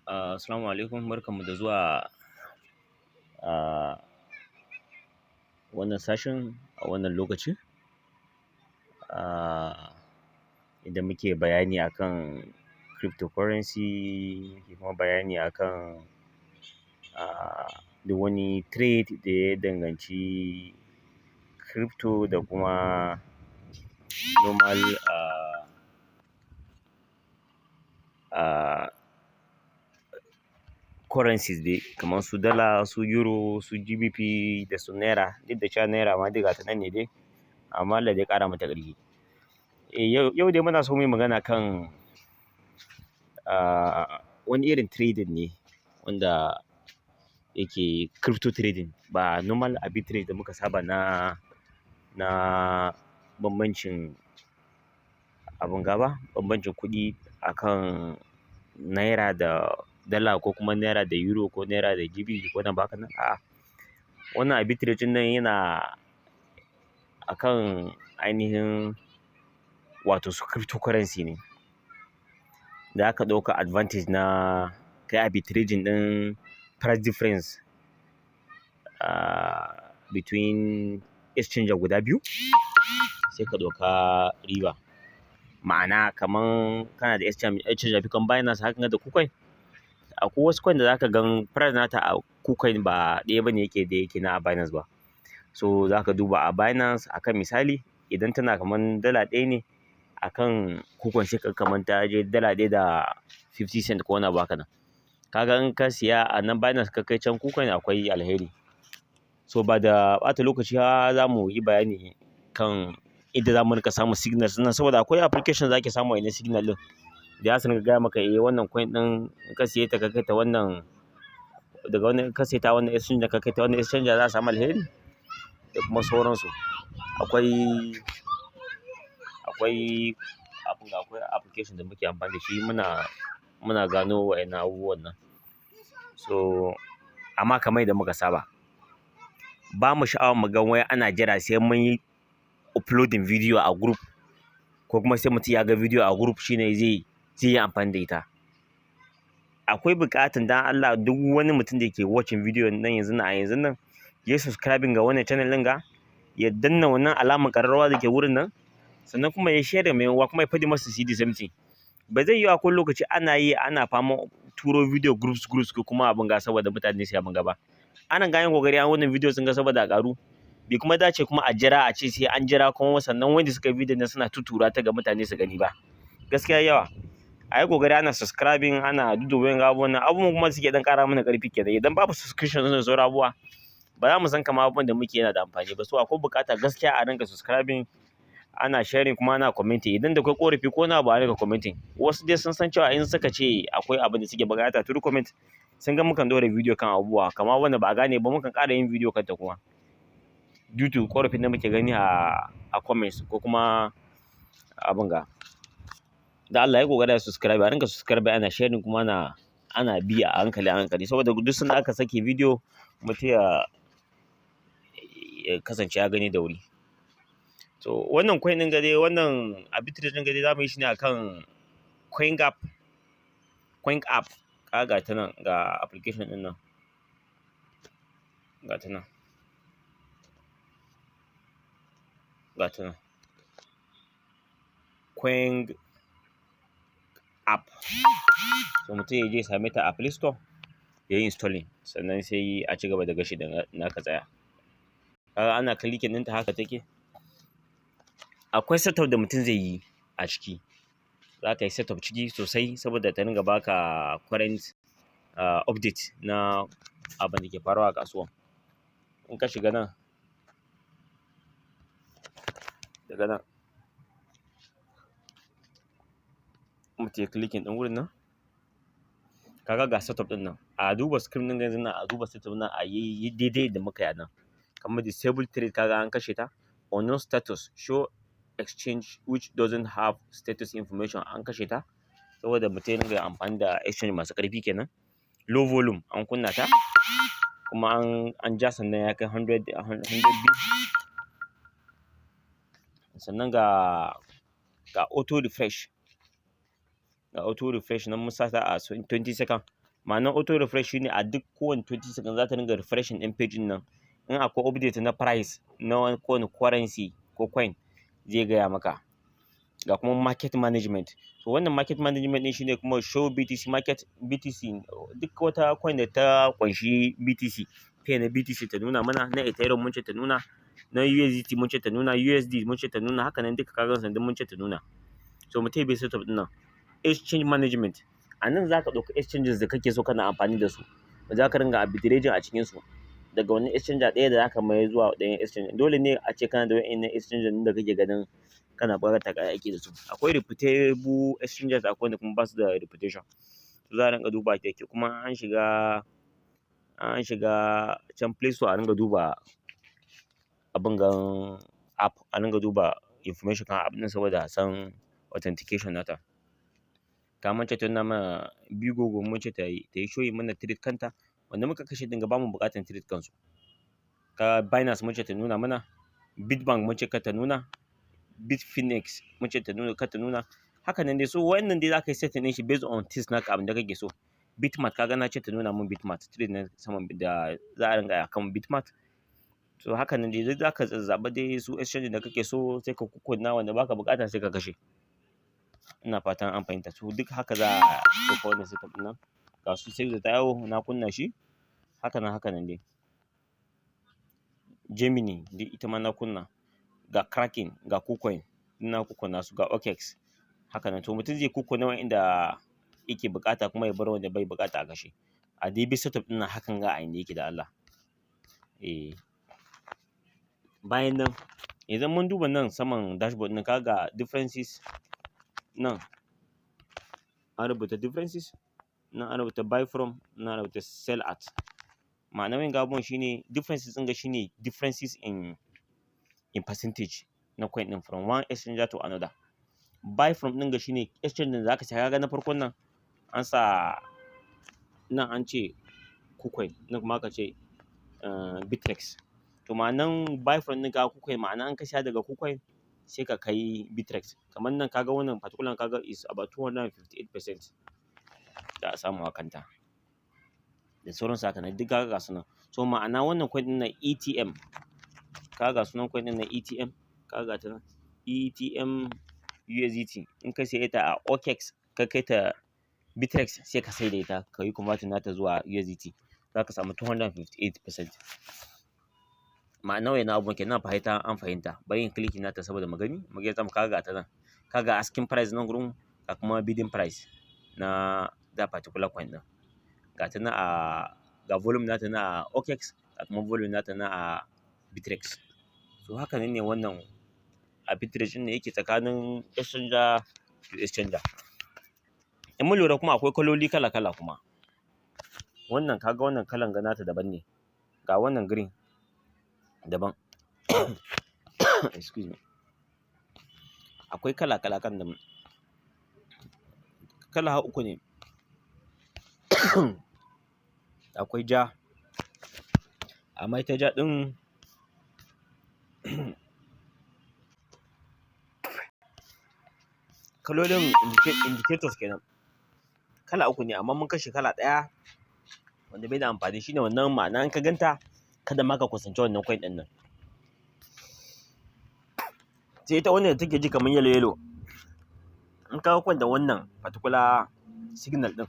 Assalamu alaikum, barkanmu da zuwa a wannan sashen a wannan lokaci, inda muke bayani akan cryptocurrency, kuma bayani akan duk wani trade da ya danganci crypto da kuma normal currencies dai kamar su dala, su euro, su GBP da su naira. Duk da cewa naira ma dai gata nan ne dai, amma Allah dai ya ƙara mata ƙarfi. Yau dai muna so mu yi magana kan wani irin trading ne wanda yake crypto trading, ba normal arbitrage da muka saba na bambancin bambancin kuɗi akan naira da dala, ko kuma naira da euro, ko naira da GBP ko wani abu haka nan. A'a, wannan arbitrage ɗin nan yana akan ainihin wato su cryptocurrency ne, da aka ɗauka advantage na kai arbitraging ɗin price difference between exchanger guda biyu, sai ka ɗauka riba. Ma'ana kaman kana da exchanger biyu kaman Binance hakan da KuCoin. Akwai wasu coin da zaka gan price nata a KuCoin ba ɗaya bane yake da yake na Binance ba. So zaka duba a Binance akan misali, idan tana kaman dala ɗaya ne, akan KuCoin sai kaga kaman ta je dala ɗaya da 50 cent ko wani abu haka nan. Kaga in ka siya a nan Binance ka kai can KuCoin akwai alheri. So ba da ɓata lokaci ba za mu yi bayani kan inda za mu riƙa samun signals nan, saboda akwai application da ake samun wannan signal ɗin, da za su ringa gaya maka wannan coin ɗin in ka siye ta ka kai ta wannan, daga wannan ka siye ta wannan exchanger ka kai ta wannan exchanger za a samu alheri, da kuma sauransu. Akwai application da muke amfani da shi muna gano wa'innan abubuwan nan. So amma kamar yadda muka saba, ba mu sha'awan mu ga wai ana jira sai mun yi uploading video a group, ko kuma sai mutum ya ga video a group shine zai yi amfani da ita. Akwai buƙatan dan Allah duk wani mutum da ke watching video nan yanzun nan ya yi subscribing ga wannan channel ɗin ga, ya danna wannan alamar ƙararrawa da ke wurin nan, sannan kuma ya share mai wa kuma ya faɗi masa su yi the same thing. Ba zai yiwu a kowane lokaci ana faman turo video groups ko kuma abin ga saboda mutane su yi abin ga ba. Ana ga yin ƙoƙari an wannan video sun ga saboda a ƙaru. Bai kuma dace kuma a jira a ce sai an jira kuma sannan wanda suka yi video nan suna tuttura ta ga mutane su gani ba. Gaskiya yawa. A yi ƙoƙari ana subscribing, ana dudduba wa'innan abubuwan nan. Abubuwan kuma suke ɗan ƙara mana ƙarfi kenan. Idan babu subscription da sauran abubuwa, ba za mu san kamar abubuwan da muke yana da amfani ba. So akwai buƙata gaskiya a ringa subscribing, ana sharing kuma ana commenting. Idan da akwai ƙorafi ko wani abu a ringa commenting. Wasu dai sun san cewa in suka ce akwai abin da suke buƙata through comment, sun ga mukan ɗora video kan abubuwa kamar wanda ba a gane ba, mukan ƙara yin video kanta kuma, due to ƙorafin da muke gani a comments ko kuma abin ga. Da Allah ya ƙoƙari a subscribe, a ringa subscribe ana sharing kuma ana bi a hankali, saboda duk sanda aka sake video mutum ya kasance ya gani da wuri. So wannan coin ɗin ga dai, wannan arbitrage ɗin ga dai za mu yi shi ne akan coin app. Ga ta nan, ga application ɗin nan, ga ta nan, coin app. So mutum ya je ya same ta a Play Store, ya yi installing, sannan sai a ci gaba da gashi da aka tsaya. Kaga ana clicking ɗinta haka take. Akwai setup da mutum zai yi a ciki. Za ka yi setup ciki sosai saboda ta ringa baka current update na abin da ke faruwa a kasuwan. In ka shiga nan, daga nan mutum ya clicking ɗin wurin nan, kaga ga setup ɗin nan. A duba screen ɗin yanzun nan, a duba setup nan, a yi daidai da muka yi a nan. Kamar disable trade kaga an kashe ta. Unknown status, show exchange which doesn't have status information, an kashe ta saboda mutum ya ringa amfani da exchange masu ƙarfi kenan. Low volume an kunna ta, kuma an ja sannan ya kai 100 bit. Sannan ga auto refresh nan mun sa ta a 20 second. Ma'anar auto refresh shine a duk kowane 20 seconds za ta dinga refreshing din page din nan. In akwai update na price na kowane currency ko coin zai gaya maka. Ga kuma market management. So wannan market management din shine kuma show BTC market, BTC duk wata coin da ta kunshi BTC, pair na BTC ta nuna mana, na Ethereum mun ce ta nuna, na USDT mun ce ta nuna, USD mun ce ta nuna, haka nan duka kagan sandun mun ce ta nuna. So mu bai setup din nan. Exchange management. A nan za ka ɗauki exchanges da kake so kana amfani da su. Za ka ringa arbitraging a cikin su. Daga wani exchange ɗaya da za ka mai zuwa ɗayan exchange. Dole ne a ce kana da wa'innan exchange da kake ganin kana buƙatar ka aiki da su. Akwai reputable exchanges, akwai wanda kuma ba su da reputation. Za a ringa duba kyau kuma an shiga can Play Store a ringa duba abin gan app, a ringa duba information kan app ɗin saboda a san authentication nata. Ta mance ta nuna mana Bigogo mun ce ta yi showing mana trade kanta, wanda muka kashe dinga ba mu buƙatar trade kansu. Ka Binance mun ce ta nuna mana, Bitbank mun ce ka ta nuna, Bitfinex mun ce ta nuna ka ta nuna. Haka nan dai, so wannan dai za ka yi setting ɗin shi based on taste naka abin da kake so. Bitmart kaga na ce ta nuna mun Bitmart trade na saman da za a ringa akan Bitmart. So haka nan dai duk za ka zaɓa dai su exchange da kake so sai ka kukkunna wanda baka buƙata sai ka kashe. Ina fatan an fahimta. So duk haka za a ɗauka wannan setup ɗin nan. Ga su save the dial na kunna shi. Haka nan dai. Gemini duk ita ma na kunna. Ga Kraken, ga KuCoin na kukkunna su, ga OKX. Haka nan to mutum zai kukkunna wa'inda yake buƙata kuma ya bar wanda bai buƙata a kashe. A dai bi setup ɗin nan hakan ga a inda yake da Allah. Bayan nan, idan mun duba nan saman dashboard ɗin ka ga differences nan. An rubuta differences, nan an rubuta buy from, nan an rubuta sell at. Ma'anar wa'inga abubuwan shine differences ɗin ga shine differences in percentage na coin ɗin from one exchange to another. Buy from ɗin ga shine exchange ɗin da zaka saya. Kaga na farkon nan an sa nan an ce KuCoin, nan kuma aka ce Bittrex. To ma'anan buy from ɗin ga KuCoin ma'ana an ka saya daga KuCoin sai ka kai Bittrex. Kamar nan kaga wannan particular kaga is about 258% da a samu a kanta. Da sauran haka nan duk kaga ga su nan. So ma'ana wannan coin ɗin na ETM. Kaga sunan coin ɗin na ETM. Kaga ta nan ETM USDT. In ka saye ta a OKX ka kai ta Bittrex sai ka sai da ita ka yi converting nata zuwa USDT. Za ka samu 258%. Ma'ana wayannan abubuwan kenan fahimta an fahimta. Bari in clicking nata saboda magani. Muga zamu kaga ta nan. Kaga asking price nan gurin ga kuma bidding price na that particular coin ɗin. Ga ta nan ga volume nata na OKX, ga kuma volume nata na Bittrex. So haka nan ne wannan arbitrage ɗin ne yake tsakanin exchanger to exchanger. In mun lura kuma akwai kaloli kala-kala kuma. Wannan kaga wannan kalan ga nata daban ne. Ga wannan green daban. Excuse me. Akwai kala-kala kan da kala uku ne. Akwai ja. Amma ita ja ɗin kalolin indicators kenan. Kala uku ne amma mun kashe kala ɗaya wanda bai da amfani. Shine wannan ma'ana in ka ganta kada ma ka kusanci wannan coin ɗin nan. Sai ita wannan da take ji kamar yellow yellow. In ka ga coin da wannan particular signal ɗin,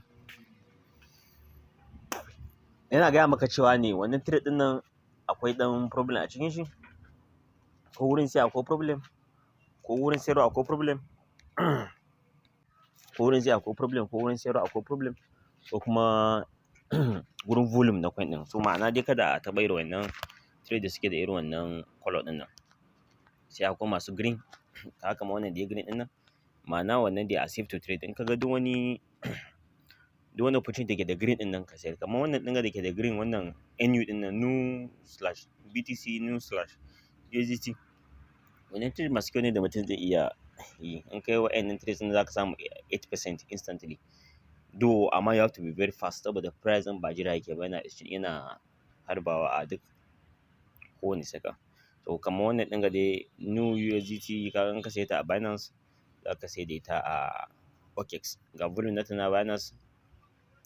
yana gaya maka cewa ne wannan trade ɗin nan akwai ɗan problem a cikin shi. Ko wurin siya akwai problem, ko wurin sayarwa akwai problem. Ko wurin siya akwai problem, ko wurin sayarwa akwai problem. Ko kuma wurin volume na coin ɗin. So ma'ana dai kada a taɓa irin wannan trade da suke da irin wannan color ɗin nan. Sai akwai masu green. Haka ma wannan dai green ɗin nan. Ma'ana wannan dai a safe to trade. In ka ga duk wani opportunity da ke da green ɗin nan ka sayar. Kamar wannan ɗin da ke da green wannan NU ɗin nan new/BTC new/USDT. Wannan trade masu kyau ne da mutum zai iya yi. In ka yi wa'annan trades ɗin za ka samu 8% instantly. Though amma you have to be very fast saboda price ɗin ba jira yake ba, yana harbawa a duk kowane second. So kamar wannan ɗin ga dai new USDT kaga in ka saye ta a Binance za ka sai da ita a OKX. Ga volume nata na Binance,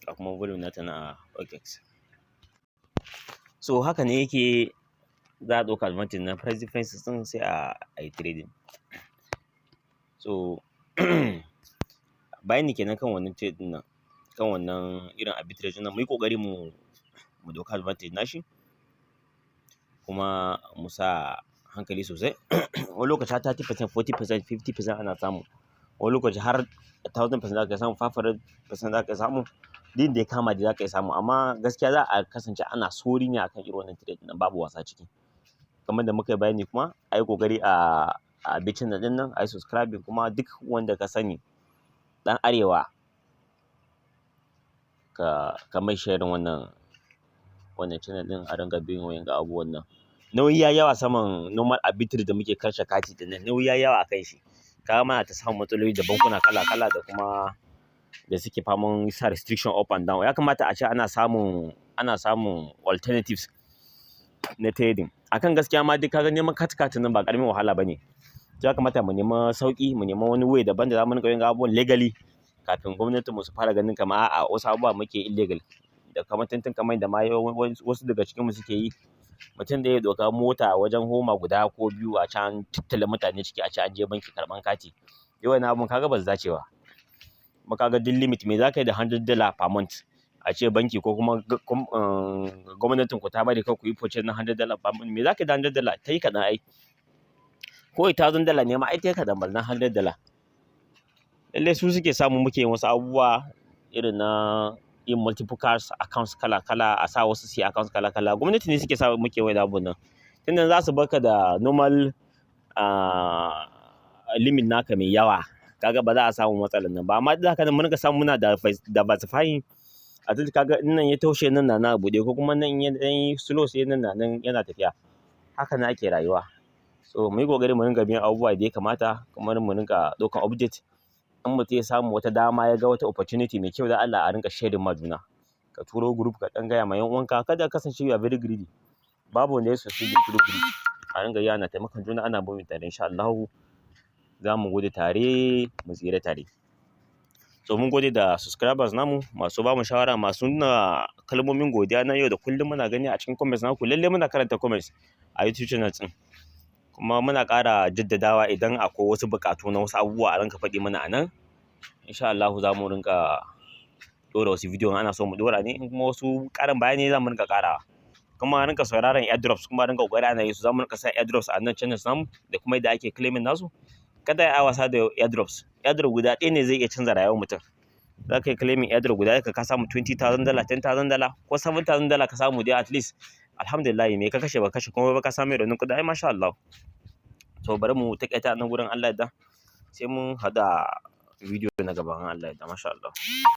ga kuma volume nata na OKX. So haka ne yake za a ɗauka advantage na price differences ɗin sai a yi trading. So bayani kenan kan wannan trade ɗin nan, kan wannan irin arbitrage ɗin nan, mu yi ƙoƙari mu ɗauka advantage nashi kuma mu sa hankali sosai. Wani lokaci har 30%, 40%, 50% ana samu. Wani lokaci har 1000% za ka samu, 500% za ka samu. Duk inda ya kama dai za ka samu. Amma gaskiya za a kasance ana sauri ne akan irin wannan trade ɗin nan, babu wasa ciki. Kamar da muka yi bayani kuma a yi ƙoƙari a bi channel ɗin nan, a yi subscribing kuma duk wanda ka sani ɗan arewa ka mai sharing wannan channel ɗin a ringa bin wayan ga abubuwan nan. Nauyi ya yawa saman normal arbitrage da muke kashe kati ɗin nan, nauyi ya yawa a kan shi. Kaga mana ta samun matsaloli da bankuna kala-kala da kuma da suke faman sa restriction up and down. Ya kamata a ce ana samun alternatives na trading. Akan gaskiya ma duk kaga neman katin nan ba ƙaramin wahala bane. Ya kamata mu nema sauƙi, mu nema wani way daban da za mu ringa yin abubuwan legally kafin gwamnatin mu su fara ganin kamar a'a wasu abubuwa muke illegal. Da kamar kamar da ma wasu daga cikin mu suke yi. Mutum da ya ɗauka mota wajen homa guda ko biyu a can tattala mutane ciki a ce an je banki karɓan kati. Wannan abun kaga ba su dace ba. Kuma kaga duk limit me za ka yi da $100 per month? A ce banki ko kuma gwamnatin ku ta bari kar ku yi purchase na $100 per month. Me za ka yi da $100? Ta yi kaɗan ai. Ko $1000 ne ma ai ta yi kaɗan balna $100. Lallai su suke samu muke yin wasu abubuwa irin na yin multiple cards accounts kala-kala, a sa wasu su yi accounts kala-kala. Gwamnati ne suke sa muke wani abun nan. Tunda za su baka da normal limit naka mai yawa, kaga ba za a samu matsalar nan ba. Amma duk haka nan mun ringa samu muna diversifying. A duk kaga in nan ya taushe nan na buɗe ko kuma nan ya yi slow sai nan yana tafiya. Haka ne ake rayuwa. So mu yi ƙoƙari mu ringa bin abubuwa da ya kamata kuma mu ringa ɗaukan update. In mutum ya samu wata dama ya ga wata opportunity mai kyau da Allah a ringa sharing ma juna. Ka turo group ka ɗan gaya ma 'yan uwanka, kada ka kasance you are very greedy. Babu wanda ya succeed through greed. A ringa yi ana taimakon juna ana moving tare insha Allahu. Za mu gudu tare mu tsira tare. So mun gode da subscribers namu, masu ba mu shawara, masu nuna kalmomin godiya na yau da kullum muna gani a cikin comments naku. Lallai muna karanta comments a YouTube channel ɗin. Kuma muna ƙara jaddadawa idan akwai wasu buƙatu na wasu abubuwa a ringa faɗi mana a nan. Insha Allahu za mu ringa ɗora wasu bidiyon ana so mu ɗora ne, in kuma wasu ƙarin bayani za mu ringa ƙarawa. Kuma a ringa sauraron airdrops, kuma a ringa ƙoƙari ana yi su. Za mu ringa sa airdrops a nan channels namu da kuma yadda ake claiming nasu. Kada a yi wasa da airdrops. Airdrop guda ɗaya ne zai iya canza rayuwar mutum. Za ka yi claiming airdrop guda ka samu $20,000, $10,000 ko $7,000 ka samu dai at least. Alhamdulillah me ka kashe ba kashe kuma ba ka samu irin kuɗi ai masha Allah. To bari mu taƙaita nan gurin Allah yadda sai mun haɗa video na gaban Allah yadda masha Allah.